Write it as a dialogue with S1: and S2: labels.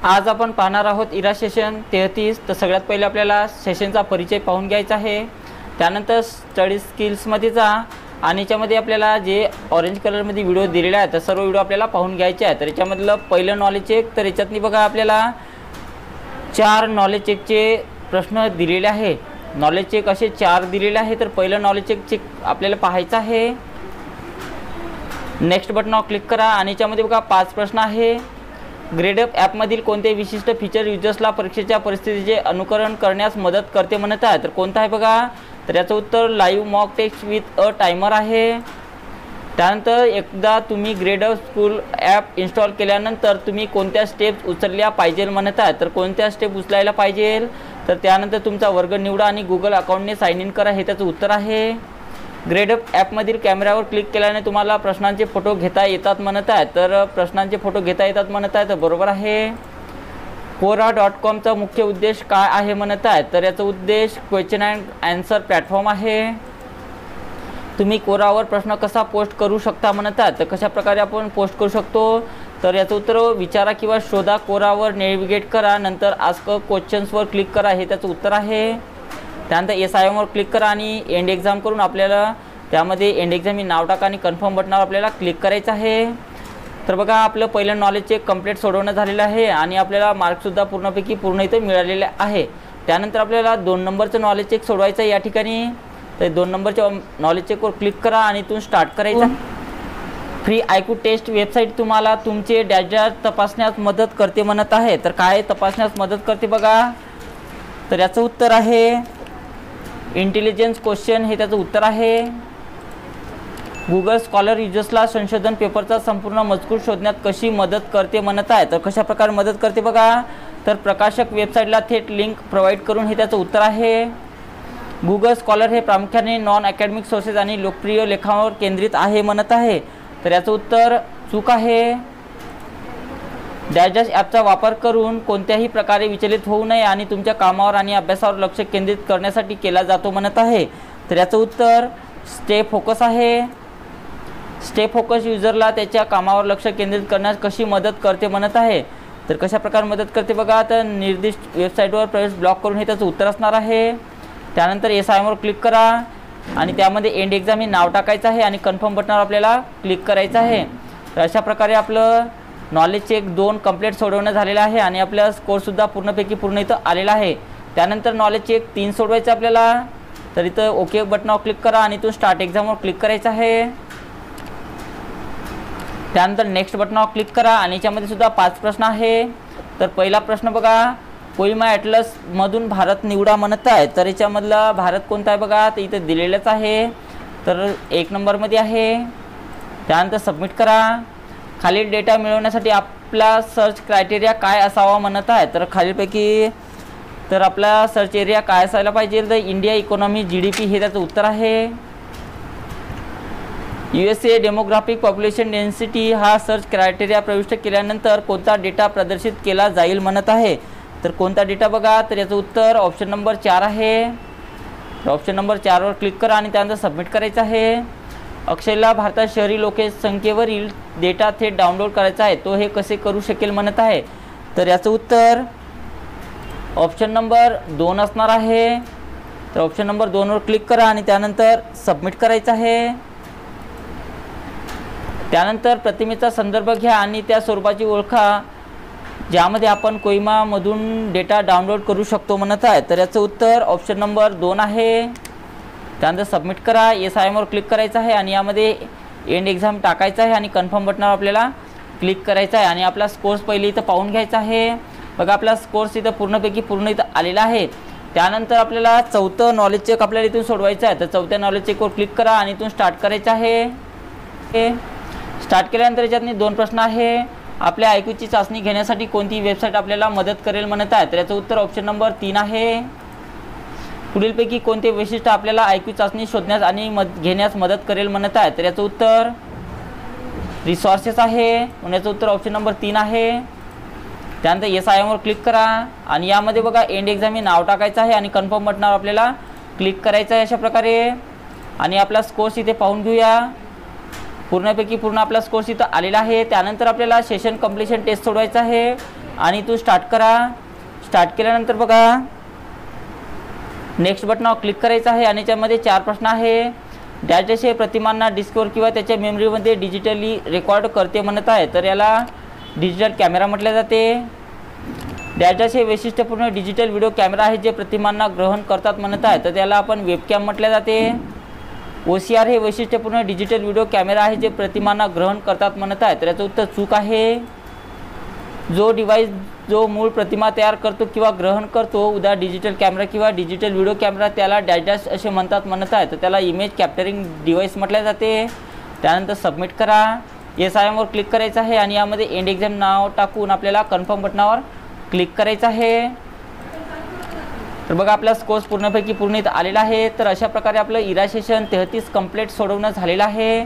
S1: आज आपण पाहणार आहोत इरा सेशन 33। तर सगळ्यात पहिले आपल्याला सेशनचा परिचय पाहून घ्यायचा आहे। त्यानंतर स्टडी स्किल्समध्ये जा आणि याच्यामध्ये आपल्याला जे ऑरेंज कलरमध्ये व्हिडिओ दिलेले आहेत तर सर्व व्हिडिओ आपल्याला पाहून घ्यायचे आहेत। तर याच्यामधलं पहिलं नॉलेज चेक, तर याच्यातनी बघा आपल्याला 4 नॉलेज चेकचे प्रश्न दिलेले आहे। नॉलेज चेक असे 4 दिलेले आहे। तर पहिलं नॉलेज चेक आपल्याला पाहायचं आहे। नेक्स्ट बटनावर क्लिक करा आणि याच्यामध्ये बघा 5 प्रश्न आहे। ग्रेडअप ॲपमधील कोणते विशिष्ट फीचर युजर्सला परीक्षेच्या परिस्थितीचे अनुकरण करण्यास मदत करते म्हणत आहे? तर कोणतं आहे बघा? तर याचं उत्तर live mock test with a timer आहे। त्यानंतर एकदा तुम्ही ग्रेडअप स्कूल ॲप इन्स्टॉल केल्यानंतर तुम्ही कोणत्या स्टेप्स उचलल्या पाहिजे म्हणत आहे? तर कोणत्या स्टेप उचलायला पाहिजे? तर त्यानंतर तुमचा वर्ग निवडा आणि गुगल अकाउंटने साइन इन करा, हे त्याचं उत्तर आहे। ग्रेडअप ॲपमधील कॅमेऱ्यावर क्लिक केल्याने तुम्हाला प्रश्नांचे फोटो घेता येतात म्हणत आहे? तर प्रश्नांचे फोटो घेता येतात म्हणत आहे, तर बरोबर आहे। quora.comचा मुख्य उद्देश काय आहे म्हणत आहे? तर याचा उद्देश क्वेश्चन अँड आन्सर प्लॅटफॉर्म आहे। तुम्ही कोरावर प्रश्न कसा पोस्ट करू शकता म्हणत आहे? तर कशा प्रकारे आपण पोस्ट करू शकतो? तर याचं उत्तर विचारा किंवा शोधा कोरावर नेव्हिगेट करा, नंतर आस्क क्वेश्चन्सवर क्लिक करा, हे त्याचं उत्तर आहे। त्यानंतर SIMवर क्लिक करा आणि एंड एक्झाम करून आपल्याला त्यामध्ये एंड एक्झाम हे नाव टाका आणि कन्फर्म बटनावर आपल्याला क्लिक करायचं आहे। तर बघा आपलं पहिलं नॉलेज चेक कंप्लीट सोडवणं झालेलं आहे आणि आपल्याला मार्क्ससुद्धा पूर्णपैकी पूर्ण इथं मिळालेले आहे। त्यानंतर आपल्याला 2 नंबरचं नॉलेज चेक सोडवायचं आहे या ठिकाणी। तर 2 नंबरच्या नॉलेज चेकवर क्लिक करा आणि इथून स्टार्ट करायचं। फ्री IQ टेस्ट वेबसाईट तुम्हाला तुमचे डॅशबोर्ड तपासण्यास मदत करते म्हणत आहे? तर काय तपासण्यास मदत करते बघा? तर याचं उत्तर आहे इंटेलिजन्स क्वेश्चन, हे त्याचं उत्तर आहे। गुगल स्कॉलर युजर्सला संशोधन पेपरचा संपूर्ण मजकूर शोधण्यात कशी मदत करते म्हणत आहे? तर कशा प्रकारे मदत करते बघा? तर प्रकाशक वेबसाईटला थेट लिंक प्रोव्हाइड करून, हे त्याचं उत्तर आहे। गुगल स्कॉलर हे प्रामुख्याने नॉन अकॅडमिक सोर्सेस आणि लोकप्रिय लेखांवर केंद्रित आहे म्हणत आहे? तर याचं उत्तर चूक आहे। डॅशडॅश ॲपचा वापर करून कोणत्याही प्रकारे विचलित होऊ नये आणि तुमच्या कामावर आणि अभ्यासावर लक्ष केंद्रित करण्यासाठी केला जातो म्हणत आहे? तर याचं उत्तर स्टे फोकस आहे। स्टे फोकस युजरला त्याच्या कामावर लक्ष केंद्रित करण्यास कशी मदत करते म्हणत आहे? तर कशा प्रकारे मदत करते बघा? तर निर्दिष्ट वेबसाईटवर प्रवेश ब्लॉक करून, हे त्याचं उत्तर असणार आहे। त्यानंतर SIMवर क्लिक करा आणि त्यामध्ये एंड एक्झाम हे नाव टाकायचं आहे आणि कन्फर्म बटनावर आपल्याला क्लिक करायचं आहे। तर अशा प्रकारे आपलं नॉलेज चेक 2 कंप्लीट सोडवणं झालेलं आहे आणि आपला स्कोरसुद्धा पूर्णपैकी पूर्ण इथं आलेला आहे। त्यानंतर नॉलेज चेक 3 सोडवायचं आपल्याला। तर इथं ओके बटनावर क्लिक करा आणि इथून स्टार्ट एक्झामवर क्लिक करायचं आहे। त्यानंतर नेक्स्ट बटनावर क्लिक करा आणि याच्यामध्ये सुद्धा 5 प्रश्न आहे। तर पहिला प्रश्न बघा, कोहिमा ॲटलसमधून भारत निवडा म्हणत आहे? तर याच्यामधला भारत कोणता आहे बघा? तर इथं दिलेलंच आहे, तर 1 नंबरमध्ये आहे। त्यानंतर सबमिट करा। खालील डेटा मिळवण्यासाठी आपला सर्च क्रायटेरिया काय असावा म्हणत आहे? तर खालीलपैकी तर आपला सर्च एरिया काय असायला पाहिजे? तर इंडिया इकॉनॉमी GDP, हे त्याचं उत्तर आहे। USA डेमोग्राफिक पॉप्युलेशन डेन्सिटी हा सर्च क्रायटेरिया प्रविष्ट केल्यानंतर कोणता डेटा प्रदर्शित केला जाईल म्हणत आहे? तर कोणता डेटा बघा? तर याचं उत्तर ऑप्शन नंबर 4 आहे। ऑप्शन नंबर 4वर क्लिक करा आणि त्यानंतर सबमिट करायचं आहे। अक्षयला भारतात शहरी लोकसंख्येवरील डेटा थेट डाउनलोड करायचा आहे, तो हे कसे करू शकेल म्हणत आहे? तर याचं उत्तर ऑप्शन नंबर 2 असणार आहे। तर ऑप्शन नंबर 2वर क्लिक करा आणि त्यानंतर सबमिट करायचं आहे। त्यानंतर प्रतिमेचा संदर्भ घ्या आणि त्या स्वरूपाची ओळखा ज्यामध्ये आपण कोहिमामधून डेटा डाउनलोड करू शकतो म्हणत आहे? तर याचं उत्तर ऑप्शन नंबर 2 आहे। त्यानंतर सबमिट करा। SIMवर क्लिक करायचं आहे आणि यामध्ये एंड एक्झाम टाकायचं आहे आणि कन्फर्म बटनावर आपल्याला क्लिक करायचं आहे आणि आपला स्कोर्स पहिले इथं पाहून घ्यायचा आहे। बघा आपला स्कोर्स इथं पूर्णपैकी पूर्ण इथं आलेला आहे। त्यानंतर आपल्याला 4थं नॉलेज चेक आपल्याला इथून सोडवायचं आहे। तर 4थ्या नॉलेज चेकवर क्लिक करा आणि इथून स्टार्ट करायचं आहे। स्टार्ट केल्यानंतर याच्यातनी 2 प्रश्न आहे। आपल्या IQची चाचणी घेण्यासाठी कोणती वेबसाईट आपल्याला मदत करेल म्हणत आहे? तर याचं उत्तर ऑप्शन नंबर 3 आहे। पुढीलपैकी कोणते वैशिष्ट्य आपल्याला IQ चाचणी शोधण्यास आणि घेण्यास मदत करेल म्हणत आहे? तर याचं उत्तर रिसोर्सेस आहे, म्हणून याचं उत्तर ऑप्शन नंबर 3 आहे। त्यानंतर SIMवर क्लिक करा आणि यामध्ये बघा एंड एक्झाम हे नाव टाकायचं आहे आणि कन्फर्म बटनावर आपल्याला क्लिक करायचं आहे अशा प्रकारे। आणि आपला स्कोर्स इथे पाहून घेऊया। पूर्णपैकी पूर्ण आपला स्कोर्स इथं आलेला आहे। त्यानंतर आपल्याला सेशन कंप्लीशन टेस्ट सोडवायचा आहे आणि तो स्टार्ट करा. स्टार्ट केल्यानंतर बघा नेक्स्ट बटनावर क्लिक करायचं आहे आणि त्यामध्ये 4 प्रश्न आहे. डॅश हे प्रतिमांना डिस्कवर किंवा त्याच्या मेमरीमध्ये डिजिटली रेकॉर्ड करते म्हणत आहे, तर याला डिजिटल कॅमेरा म्हटले जाते. डॅश हे वैशिष्ट्यपूर्ण डिजिटल व्हिडिओ कॅमेरा आहे जे प्रतिमांना ग्रहण करतात म्हणत आहे, तर त्याला आपण वेबकॅम म्हटले जाते. OCR हे वैशिष्ट्यपूर्ण डिजिटल व्हिडिओ कॅमेरा आहे जे प्रतिमांना ग्रहण करतात म्हणत आहे, तर याचं उत्तर चूक आहे. जो डिव्हाइस जो मूळ प्रतिमा तयार करतो किंवा ग्रहण करतो, उदा डिजिटल कॅमेरा किंवा डिजिटल व्हिडिओ कॅमेरा, त्याला डॅश असे म्हणतात म्हणत आहे, तर त्याला इमेज कॅप्चरिंग डिव्हाइस म्हटले जाते. त्यानंतर सबमिट करा. SIM वर क्लिक करायचं आहे आणि यामध्ये एंड एक्झाम नाव टाकून आपल्याला कन्फर्म बटनावर क्लिक करायचं आहे. तर बघा आपला कोर्स पूर्णपैकी पूर्ण आलेला आहे. तर अशा प्रकारे आपलं इरा सेशन 33 कंप्लीट सोडवणं झालेलं आहे.